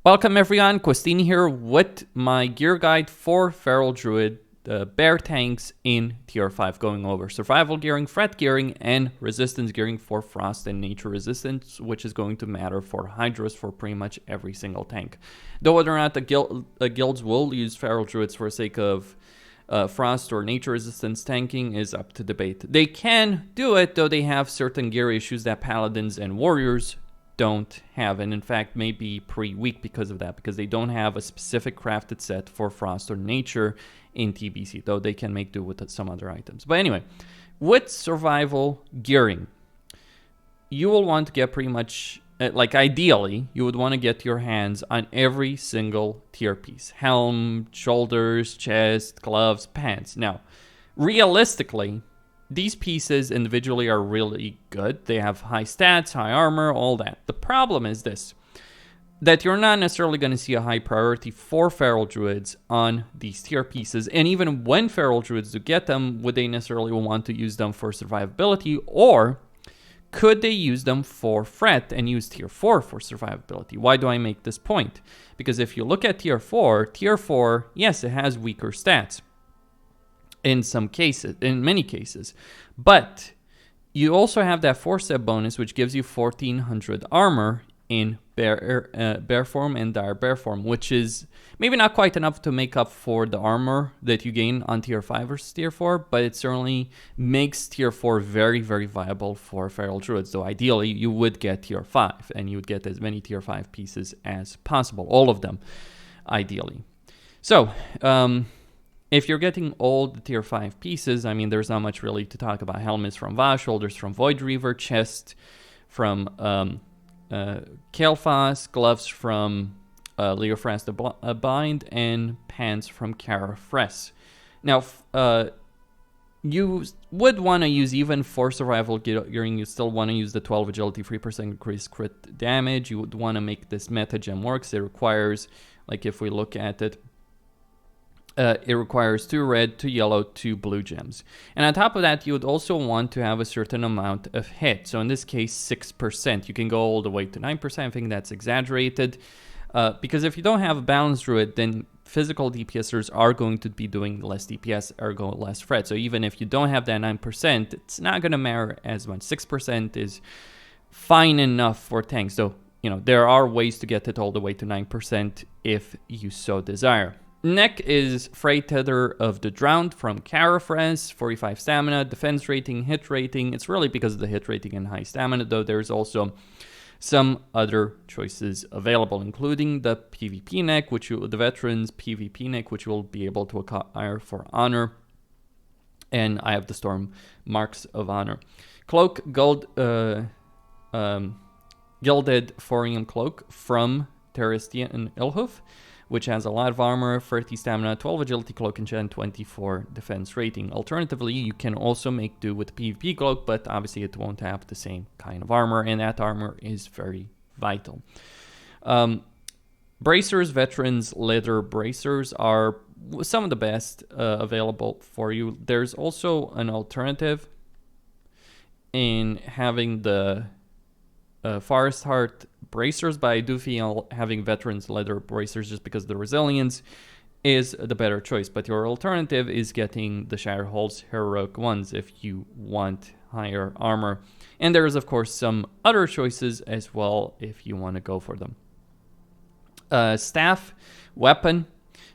Welcome everyone, Questini here with my gear guide for Feral Druid bear tanks in tier 5, going over survival gearing, threat gearing, and resistance gearing for frost and nature resistance, which is going to matter for Hydross for pretty much every single tank. Though whether or not the guilds will use Feral Druids for the sake of frost or nature resistance tanking is up to debate. They can do it, though they have certain gear issues that paladins and warriors don't have, and in fact may be pretty weak because of that, because they don't have a specific crafted set for frost or nature in TBC, though they can make do with some other items. But anyway, with survival gearing, you will want to get pretty much, like ideally, you would want to get your hands on every single tier piece. Helm, shoulders, chest, gloves, pants. Now, realistically, these pieces individually are really good. They have high stats, high armor, all that. The problem is this, that you're not necessarily going to see a high priority for Feral Druids on these tier pieces. And even when Feral Druids do get them, would they necessarily want to use them for survivability? Or could they use them for threat and use tier 4 for survivability? Why do I make this point? Because if you look at tier 4, yes, it has weaker stats. In some cases, in many cases, but you also have that 4-step bonus, which gives you 1400 armor in bear form and dire bear form, which is maybe not quite enough to make up for the armor that you gain on tier 5 versus tier 4, but it certainly makes tier 4 very, very viable for Feral Druids. So ideally, you would get tier 5, and you would get as many tier 5 pieces as possible, all of them, ideally. So, if you're getting all the tier 5 pieces, I mean, there's not much really to talk about. Helmets from Va, shoulders from Void Reaver, chest from Kael'thas, gloves from Leofras the Bind, and pants from Karafres. Now, you would want to use, even for survival gearing, you still want to use the 12 agility, 3% increased crit damage. You would want to make this meta gem work. It requires, like if we look at it, it requires 2 red, 2 yellow, 2 blue gems. And on top of that, you would also want to have a certain amount of hit. So in this case, 6%. You can go all the way to 9%. I think that's exaggerated. Because if you don't have a balanced druid, then physical DPSers are going to be doing less DPS, ergo less threat. So even if you don't have that 9%, it's not going to matter as much. 6% is fine enough for tanks. So, you know, there are ways to get it all the way to 9% if you so desire. Neck is Freight Tether of the Drowned from Karafres, 45 stamina, defense rating, hit rating. It's really because of the hit rating and high stamina, though there's also some other choices available, including the PvP neck, the Veterans PvP neck, which you will be able to acquire for honor. And I have the Storm Marks of Honor. Cloak, Gilded Thorium Cloak from Terrestian Ilhoof, which has a lot of armor, 30 stamina, 12 agility cloak, and 24 defense rating. Alternatively, you can also make do with PvP cloak, but obviously it won't have the same kind of armor, and that armor is very vital. Bracers, Veterans Leather Bracers are some of the best available for you. There's also an alternative in having the Forest Heart Bracers, but I do feel having Veterans Leather Bracers, just because the resilience is the better choice. But your alternative is getting the Shatterhold's Heroic ones if you want higher armor. And there's, of course, some other choices as well if you want to go for them. Staff, weapon.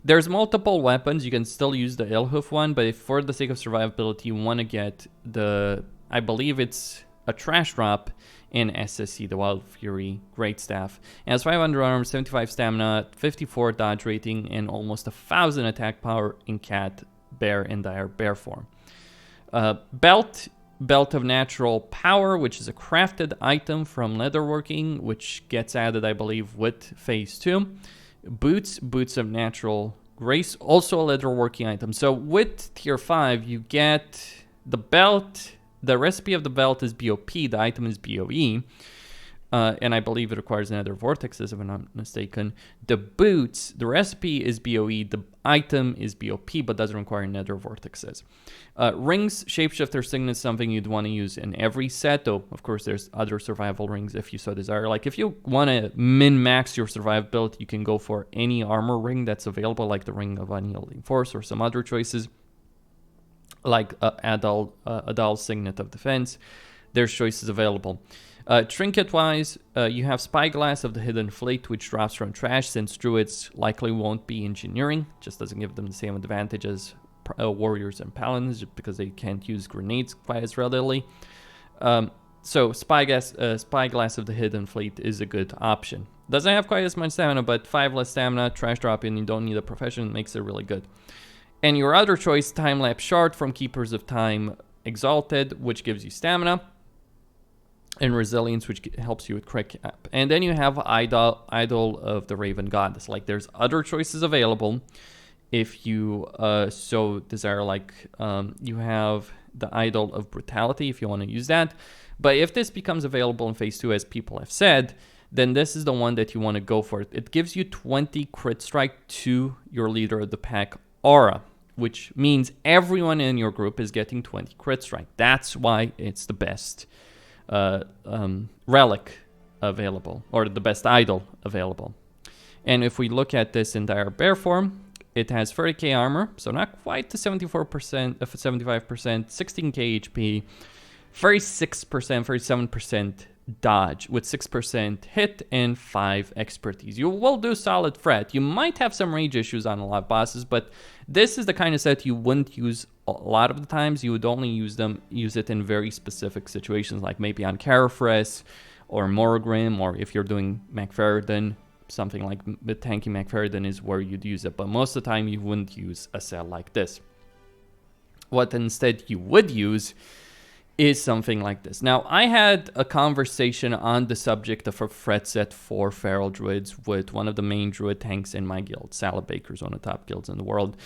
There's multiple weapons. You can still use the Ilhoof one, but if for the sake of survivability, you want to get the, I believe it's a trash drop in SSC, the Wild Fury Great Staff. It has 500 armor, 75 stamina, 54 dodge rating, and almost 1000 attack power in Cat, Bear, and Dire Bear form. Belt of Natural Power, which is a crafted item from Leatherworking, which gets added, I believe, with Phase 2. Boots of Natural Grace, also a Leatherworking item. So with Tier 5, you get the belt. The recipe of the belt is BOP, the item is BOE. and I believe it requires nether vortexes if I'm not mistaken. The boots, the recipe is BOE, the item is BOP, but doesn't require nether vortexes. Rings, shapeshifter signet is something you'd want to use in every set, though of course there's other survival rings if you so desire. Like if you want to min-max your survivability, you can go for any armor ring that's available, like the Ring of Unyielding Force or some other choices, like Adal's Signet of Defense. There's choices available. Trinket-wise, you have Spyglass of the Hidden Fleet, which drops from trash, since druids likely won't be engineering. Just doesn't give them the same advantage as warriors and paladins, just because they can't use grenades quite as readily. So Spyglass of the Hidden Fleet is a good option. Doesn't have quite as much stamina, but 5 less stamina, trash drop, and you don't need a profession, makes it really good. And your other choice, Time-Lapse Shard from Keepers of Time Exalted, which gives you stamina, and Resilience, which helps you with crit cap. And then you have Idol of the Raven Goddess. Like, there's other choices available if you so desire. Like, you have the Idol of Brutality if you want to use that. But if this becomes available in Phase 2, as people have said, then this is the one that you want to go for. It gives you 20 crit strike to your leader of the pack aura, which means everyone in your group is getting 20 crit strike. That's why it's the best relic available, or the best idol available. And if we look at this in dire bear form, it has 30k armor, so not quite to 74%, 75%, 16k HP, 36%, 37% dodge with 6% hit and 5 expertise. You will do solid threat. You might have some rage issues on a lot of bosses, but this is the kind of set you wouldn't use a lot of the times. You would only use it in very specific situations, like maybe on Carafres or Morgrim, or if you're doing McFerrin, something like the tanky McFerrin is where you'd use it. But most of the time you wouldn't use a set like this. What instead you would use is something like this. Now, I had a conversation on the subject of a threat set for Feral Druids with one of the main Druid tanks in my guild. Salad Baker's one of the top guilds in the world.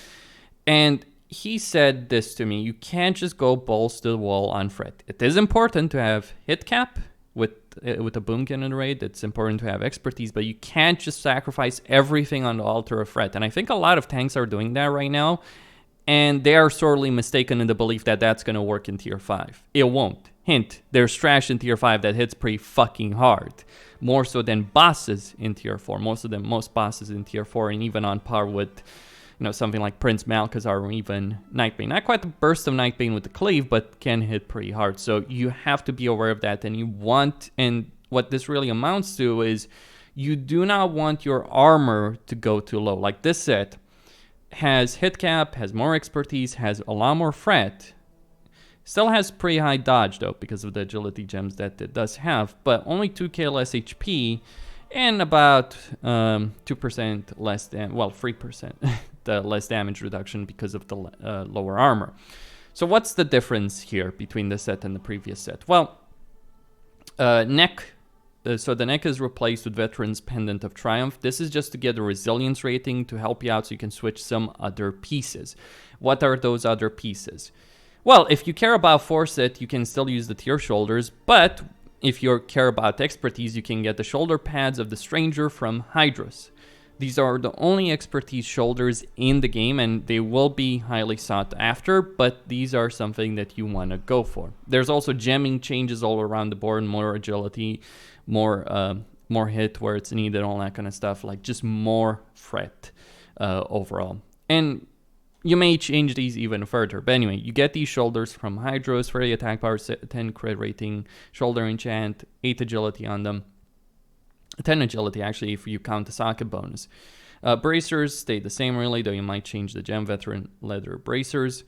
And he said this to me: you can't just go balls to the wall on threat. It is important to have hit cap with a boom cannon raid. It's important to have expertise, but you can't just sacrifice everything on the altar of threat. And I think a lot of tanks are doing that right now. And they are sorely mistaken in the belief that that's going to work in Tier 5. It won't. Hint, there's trash in Tier 5 that hits pretty fucking hard. More so than bosses in Tier 4. Most bosses in Tier 4, and even on par with, something like Prince Malchazar or even Nightbane. Not quite the burst of Nightbane with the cleave, but can hit pretty hard. So you have to be aware of that. And what this really amounts to is you do not want your armor to go too low. Like this set has hit cap, has more expertise, has a lot more threat. Still has pretty high dodge though, because of the agility gems that it does have, but only 2k less HP and about 2% less than, 3% the less damage reduction because of the lower armor. So what's the difference here between this set and the previous set? Well, neck. So the neck is replaced with Veteran's Pendant of Triumph. This is just to get a resilience rating to help you out so you can switch some other pieces. What are those other pieces? Well, if you care about Forset, you can still use the tier shoulders, but if you care about expertise, you can get the shoulder pads of the Stranger from Hydross. These are the only expertise shoulders in the game, and they will be highly sought after, but these are something that you want to go for. There's also gemming changes all around the board, more agility, more hit where it's needed, all that kind of stuff, like just more threat overall. And you may change these even further, but anyway, you get these shoulders from Hydross, 30 attack power, 10 crit rating, shoulder enchant, 8 agility on them, 10 agility actually if you count the socket bonus. Bracers stay the same really, though you might change the gem veteran leather bracers.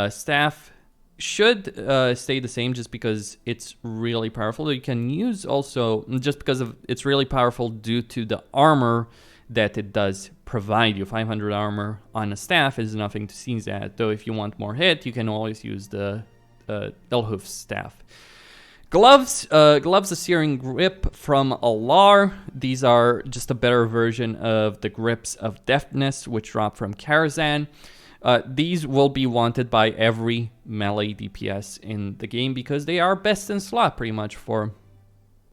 Staff should stay the same just because it's really powerful. You can use also, just because of it's really powerful due to the armor that it does provide you. 500 armor on a staff is nothing to sneeze at, though if you want more hit, you can always use the Elhoof staff. Gloves, a Searing Grip from Alar. These are just a better version of the Grips of Deftness, which drop from Karazhan. These will be wanted by every melee DPS in the game because they are best in slot pretty much for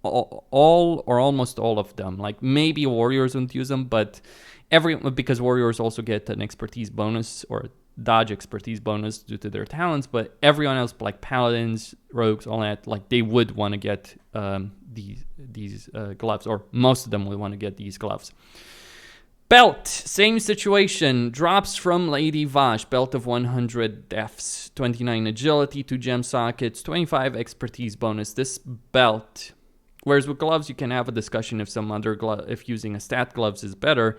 all or almost all of them. Like maybe warriors wouldn't use them, but because warriors also get an expertise bonus or dodge expertise bonus due to their talents, but everyone else, like paladins, rogues, all that, like they would want to get these gloves, or most of them would want to get these gloves. Belt, same situation, drops from Lady Vash, belt of 100 deaths, 29 agility, 2 gem sockets, 25 expertise bonus. This belt, whereas with gloves you can have a discussion if using a stat gloves is better.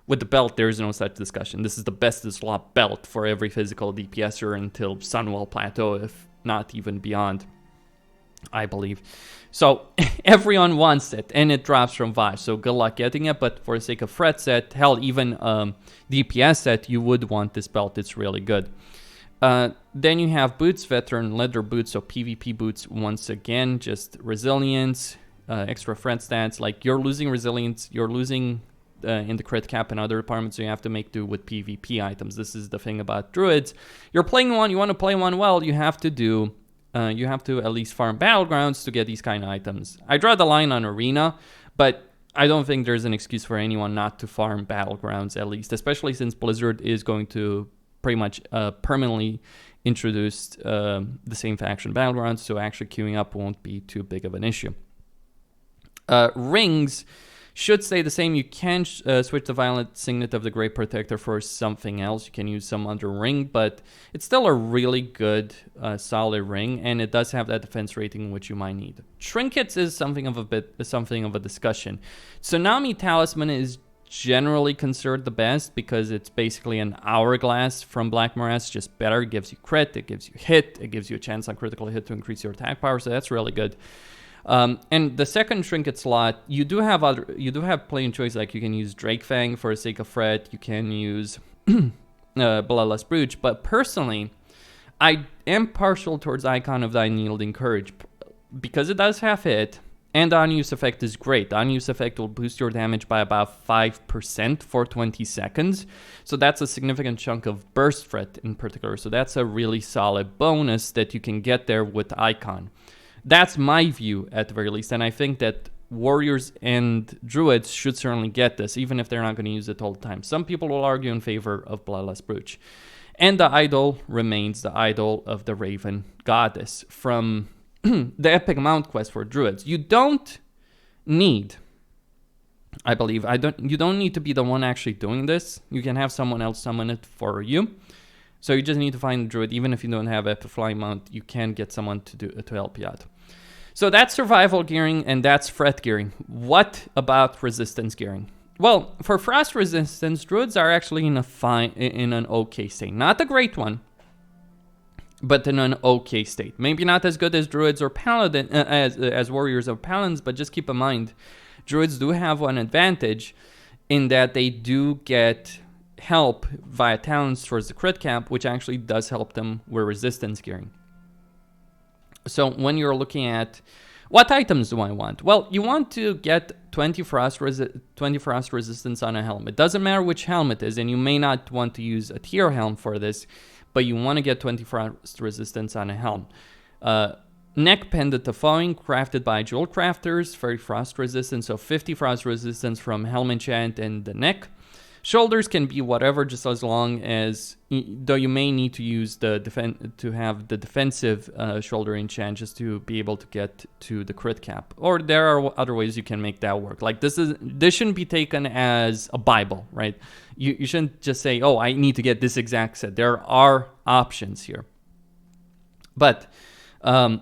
With the belt, there is no such discussion. This is the best slot belt for every physical DPSer until Sunwell Plateau, if not even beyond, I believe. So everyone wants it, and it drops from Vash, so good luck getting it. But for the sake of Fret set, hell, even DPS set, you would want this belt. It's really good. Then you have boots, veteran leather boots, so PvP boots once again, just resilience, extra Fret stats. Like you're losing resilience, you're losing in the crit cap and other departments, so you have to make do with PvP items. This is the thing about druids. You're playing one, you want to play one well, you have to at least farm battlegrounds to get these kind of items. I draw the line on arena, but I don't think there's an excuse for anyone not to farm battlegrounds at least, especially since Blizzard is going to pretty much permanently introduce the same faction battlegrounds, so actually queuing up won't be too big of an issue. Rings should stay the same. You can switch the Violet Signet of the Great Protector for something else. You can use some other ring, but it's still a really good, solid ring, and it does have that defense rating which you might need. Trinkets is something of a discussion. Tsunami Talisman is generally considered the best because it's basically an hourglass from Black Morass, just better. It gives you crit, it gives you hit, it gives you a chance on critical hit to increase your attack power, so that's really good. And the second trinket slot, you do have plenty of choice. Like you can use Drake Fang for the sake of Fret, you can use Bloodlust Brooch, but personally, I am partial towards Icon of the Unyielding Courage because it does have hit, and the unused effect is great. The unused effect will boost your damage by about 5% for 20 seconds, so that's a significant chunk of burst Fret in particular, so that's a really solid bonus that you can get there with Icon. That's my view at the very least, and I think that warriors and druids should certainly get this, even if they're not going to use it all the time. Some people will argue in favor of Bloodlust Brooch. And the idol remains the idol of the Raven Goddess from the Epic Mount quest for druids. You don't need, I believe, you don't need to be the one actually doing this. You can have someone else summon it for you. So you just need to find a druid. Even if you don't have Epic Flying Mount, you can get someone to help you out. So that's survival gearing, and that's Fret gearing. What about resistance gearing? Well, for frost resistance, druids are actually in an okay state. Not a great one, but in an okay state. Maybe not as good as druids or paladin as warriors or paladins, but just keep in mind, druids do have one advantage in that they do get help via talents towards the crit cap, which actually does help them with resistance gearing. So when you're looking at what items do I want? Well, you want to get 20 frost resistance on a helmet. It doesn't matter which helmet it is, and you may not want to use a tier helm for this, but you want to get 20 frost resistance on a helm. Neck pendant, the following, crafted by jewel crafters, very frost resistance, so 50 frost resistance from helm enchant and the neck. Shoulders can be whatever, just as long as, though you may need to use the defensive shoulder enchant just to be able to get to the crit cap. Or there are other ways you can make that work. Like this shouldn't be taken as a Bible, right? You shouldn't just say, oh, I need to get this exact set. There are options here. But when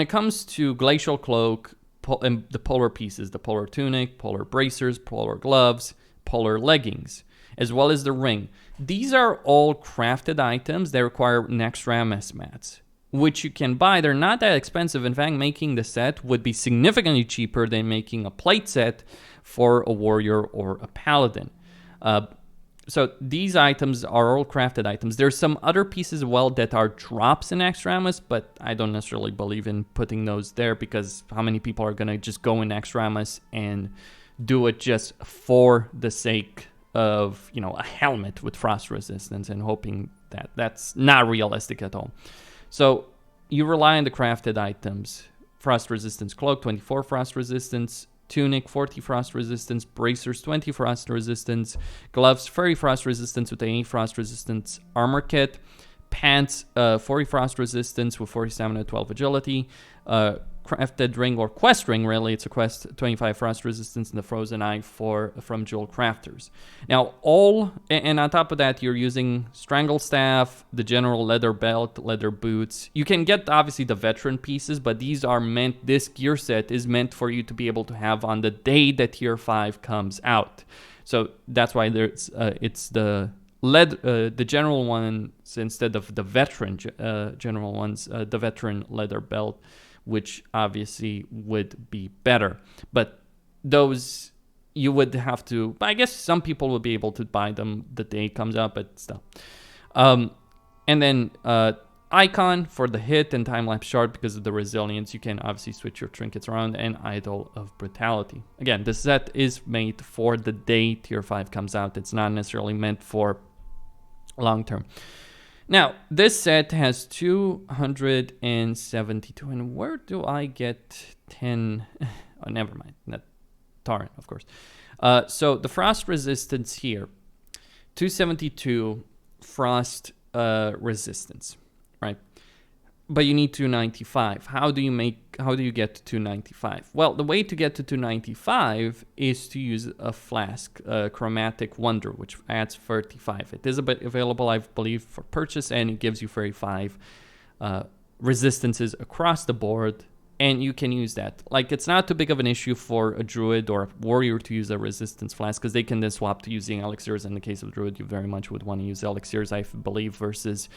it comes to Glacial Cloak and the polar pieces, the polar tunic, polar bracers, polar gloves, polar leggings, as well as the ring. These are all crafted items that require Naxxramas mats, which you can buy. They're not that expensive. In fact, making the set would be significantly cheaper than making a plate set for a warrior or a paladin. So these items are all crafted items. There's some other pieces as well that are drops in Naxxramas, but I don't necessarily believe in putting those there because how many people are going to just go in Naxxramas and do it just for the sake of, a helmet with frost resistance and hoping that's not realistic at all. So you rely on the crafted items frost resistance cloak, 24 frost resistance, tunic, 40 frost resistance, bracers, 20 frost resistance, gloves, 30 frost resistance with 8 frost resistance armor kit, pants, 40 frost resistance with 40 stamina, 12 agility, crafted ring or quest ring, really, it's a quest, 25 frost resistance, and the frozen eye from jewel crafters. Now and on top of that, you're using strangle staff, the general leather belt, leather boots. You can get obviously the veteran pieces, but these are meant, this gear set is meant for you to be able to have on the day that tier 5 comes out. So that's why there's it's the general ones instead of the veteran general ones, the veteran leather belt, which obviously would be better. But those you would have to, I guess some people would be able to buy them the day it comes out, but still. And then icon for the hit and time-lapse shard because of the resilience. You can obviously switch your trinkets around, and idol of brutality. Again, this set is made for the day tier 5 comes out. It's not necessarily meant for long term. Now, this set has 272, and where do I get 10? Oh, never mind, not Torrent, of course. So the frost resistance here, 272 frost resistance, right? But you need 295. How do you get to 295? Well, the way to get to 295 is to use a flask, Chromatic Wonder, which adds 35. It is available, I believe, for purchase, and it gives you 35 resistances across the board, and you can use that. Like, it's not too big of an issue for a druid or a warrior to use a resistance flask, because they can then swap to using elixirs. In the case of druid, you very much would want to use elixirs, I believe, versus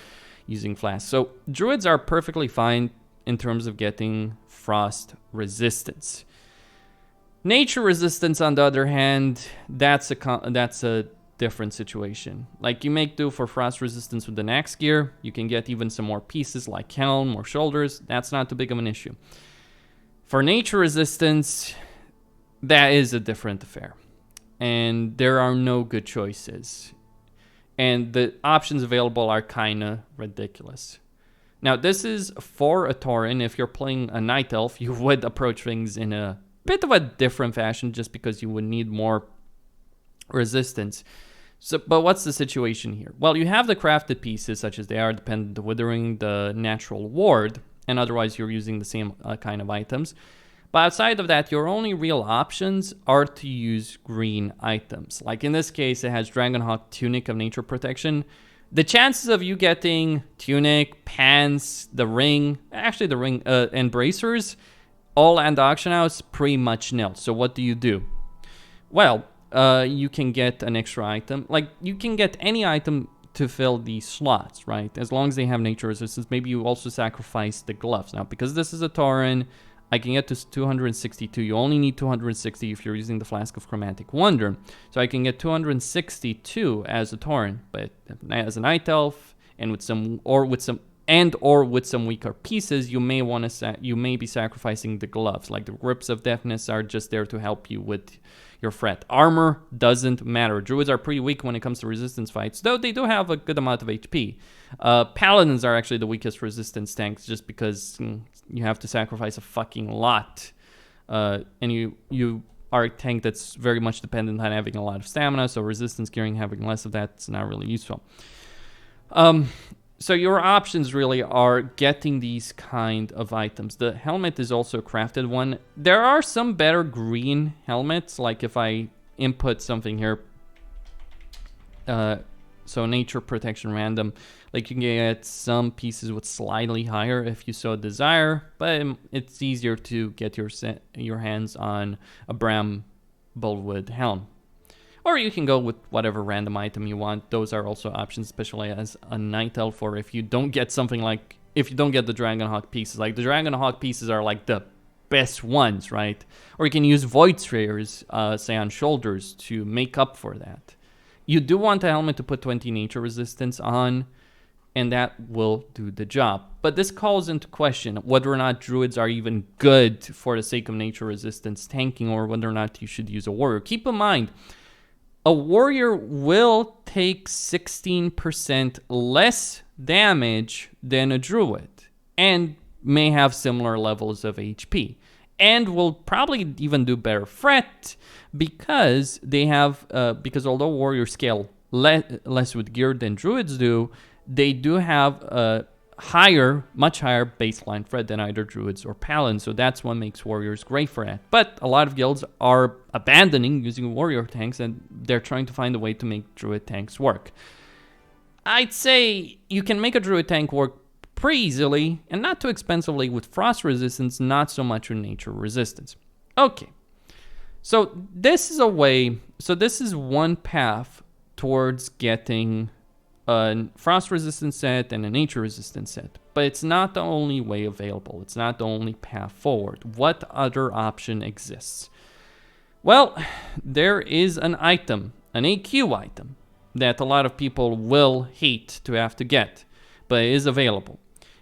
using flasks. So druids are perfectly fine in terms of getting frost resistance. Nature resistance, on the other hand, that's a different situation. Like, you make do for frost resistance with the next gear. You can get even some more pieces like helm or shoulders. That's not too big of an issue. For nature resistance, that is a different affair, and there are no good choices. And the options available are kind of ridiculous. Now, this is for a Tauren. If you're playing a Night Elf, you would approach things in a bit of a different fashion just because you would need more resistance. So, but what's the situation here? Well, you have the crafted pieces, such as they are dependent, the Withering, the Natural Ward, and otherwise you're using the same kind of items. But outside of that, your only real options are to use green items. Like in this case, it has Dragonhawk Tunic of Nature Protection. The chances of you getting Tunic, Pants, the ring, and Bracers, all at the auction house, pretty much nil. So what do? Well, you can get an extra item. Like, you can get any item to fill these slots, right? As long as they have nature resistance. Maybe you also sacrifice the gloves. Now, because this is a Tauren, I can get to 262. You only need 260 if you're using the Flask of Chromatic Wonder. So I can get 262 as a Tauren, but as a Night Elf and with some weaker pieces, you may be sacrificing the gloves. Like the Grips of Deafness are just there to help you with your fret. Armor doesn't matter. Druids are pretty weak when it comes to resistance fights, though they do have a good amount of HP. Paladins are actually the weakest resistance tanks, just because you have to sacrifice a fucking lot. And you are a tank that's very much dependent on having a lot of stamina, so resistance gearing, having less of that, is not really useful. So your options really are getting these kind of items. The helmet is also a crafted one. There are some better green helmets, like if I input something here, so nature protection random, like you can get some pieces with slightly higher if you so desire, but it's easier to get your hands on a Bram Bullwood helm. Or you can go with whatever random item you want. Those are also options, especially as a Night Elf, or if you don't get something like, if you don't get the Dragonhawk pieces. Like the Dragonhawk pieces are like the best ones, right? Or you can use Void Spheres, say on shoulders, to make up for that. You do want a helmet to put 20 nature resistance on, and that will do the job. But this calls into question whether or not druids are even good for the sake of nature resistance tanking, or whether or not you should use a warrior. Keep in mind, a warrior will take 16% less damage than a druid. And may have similar levels of HP. And will probably even do better fret because they have, because although warriors scale less with gear than druids do, they do have a much higher baseline fret than either druids or paladins. So that's what makes warriors great for that. But a lot of guilds are abandoning using warrior tanks, and they're trying to find a way to make druid tanks work. I'd say you can make a druid tank work pretty easily and not too expensively with frost resistance, not so much with nature resistance. Okay, so this is one path towards getting a frost resistance set and a nature resistance set, but it's not the only way available. It's not the only path forward. What other option exists? Well, there is an item, an AQ item, that a lot of people will hate to have to get, but it is available.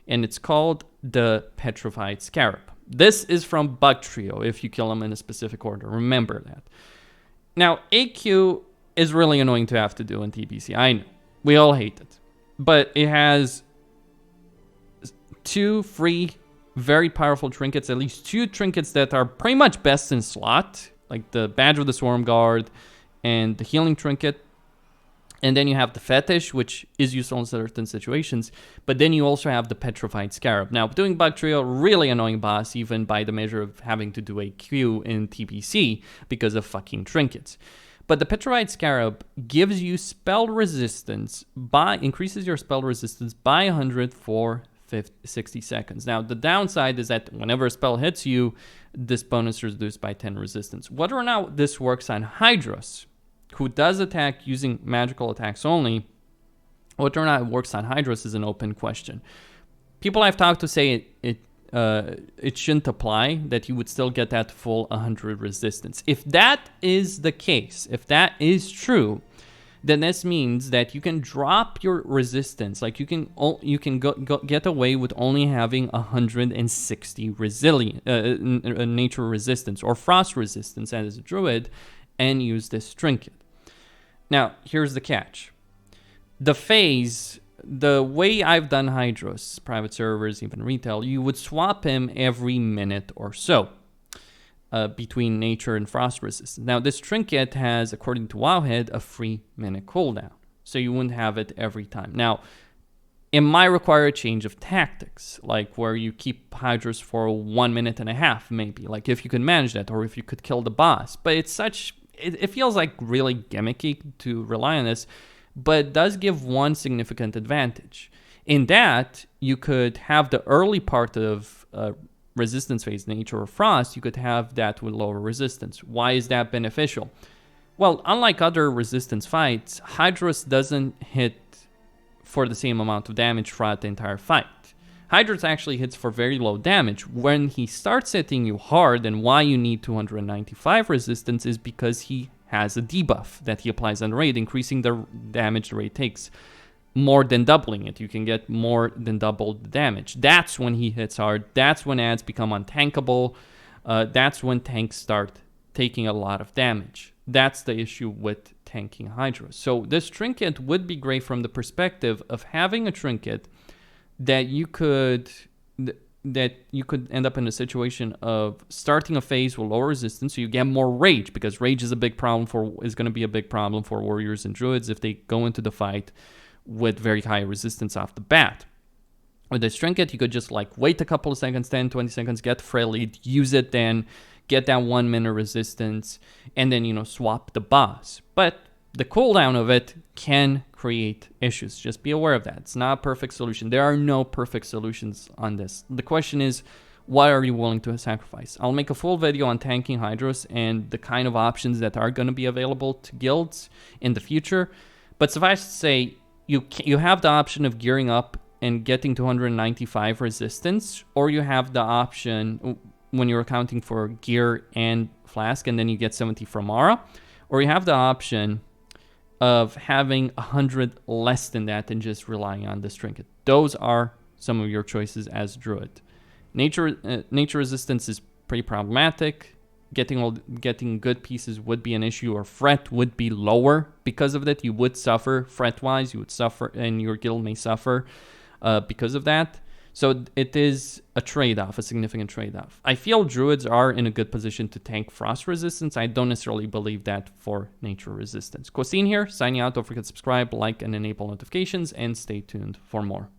And it's called the Petrified Scarab. This is from Bug Trio, if you kill them in a specific order. Remember that. Now, AQ is really annoying to have to do in TBC. I know. We all hate it. But it has 2 free, very powerful trinkets, at least 2 trinkets that are pretty much best in slot, like the Badge of the Swarm Guard and the Healing Trinket. And then you have the Fetish, which is useful in certain situations. But then you also have the Petrified Scarab. Now, doing Bug Trio, really annoying boss, even by the measure of having to do a Q in TPC because of fucking trinkets. But the Petrified Scarab gives you spell resistance increases your spell resistance by 100 for 60 seconds. Now, the downside is that whenever a spell hits you, this bonus is reduced by 10 resistance. Whether or not this works on Hydross, who does attack using magical attacks only, whether or not it works on Hydross is an open question. People I've talked to say it shouldn't apply, that you would still get that full 100 resistance. If that is the case, if that is true, then this means that you can drop your resistance. Like you can get away with only having 160 nature resistance or frost resistance as a druid, and use this trinket. Now, here's the catch. The way I've done Hydross, private servers, even retail, you would swap him every minute or so between nature and frost resistance. Now, this trinket has, according to Wowhead, a 3-minute cooldown. So you wouldn't have it every time. Now, it might require a change of tactics, like where you keep Hydross for 1.5 minutes, maybe. Like if you could manage that, or if you could kill the boss. But it feels like really gimmicky to rely on this, but it does give one significant advantage. In that, you could have the early part of resistance phase, nature or frost, you could have that with lower resistance. Why is that beneficial? Well, unlike other resistance fights, Hydross doesn't hit for the same amount of damage throughout the entire fight. Hydross actually hits for very low damage. When he starts hitting you hard, and why you need 295 resistance is because he has a debuff that he applies on raid, increasing the damage the raid takes, more than doubling it. You can get more than double the damage. That's when he hits hard. That's when ads become untankable. That's when tanks start taking a lot of damage. That's the issue with tanking Hydross. So this trinket would be great from the perspective of having a trinket that you could end up in a situation of starting a phase with lower resistance, so you get more rage, because rage is going to be a big problem for warriors and druids if they go into the fight with very high resistance off the bat. With this trinket, you could just wait a couple of seconds, 10, 20 seconds, get Freljed, use it then, get that 1 minute resistance, and then, swap the boss. But the cooldown of it can create issues. Just be aware of that. It's not a perfect solution. There are no perfect solutions on this. The question is, what are you willing to sacrifice? I'll make a full video on tanking Hydross and the kind of options that are going to be available to guilds in the future. But suffice to say, you have the option of gearing up and getting 295 resistance, or you have the option when you're accounting for gear and flask, and then you get 70 from Mara, or you have the option of having 100 less than that and just relying on this trinket. Those are some of your choices as druid. Nature resistance is pretty problematic. Getting good pieces would be an issue, or fret would be lower because of that. You would suffer fret-wise. You would suffer, and your guild may suffer because of that. So it is a trade-off, a significant trade-off. I feel druids are in a good position to tank frost resistance. I don't necessarily believe that for nature resistance. Cosine here, signing out. Don't forget to subscribe, like, and enable notifications, and stay tuned for more.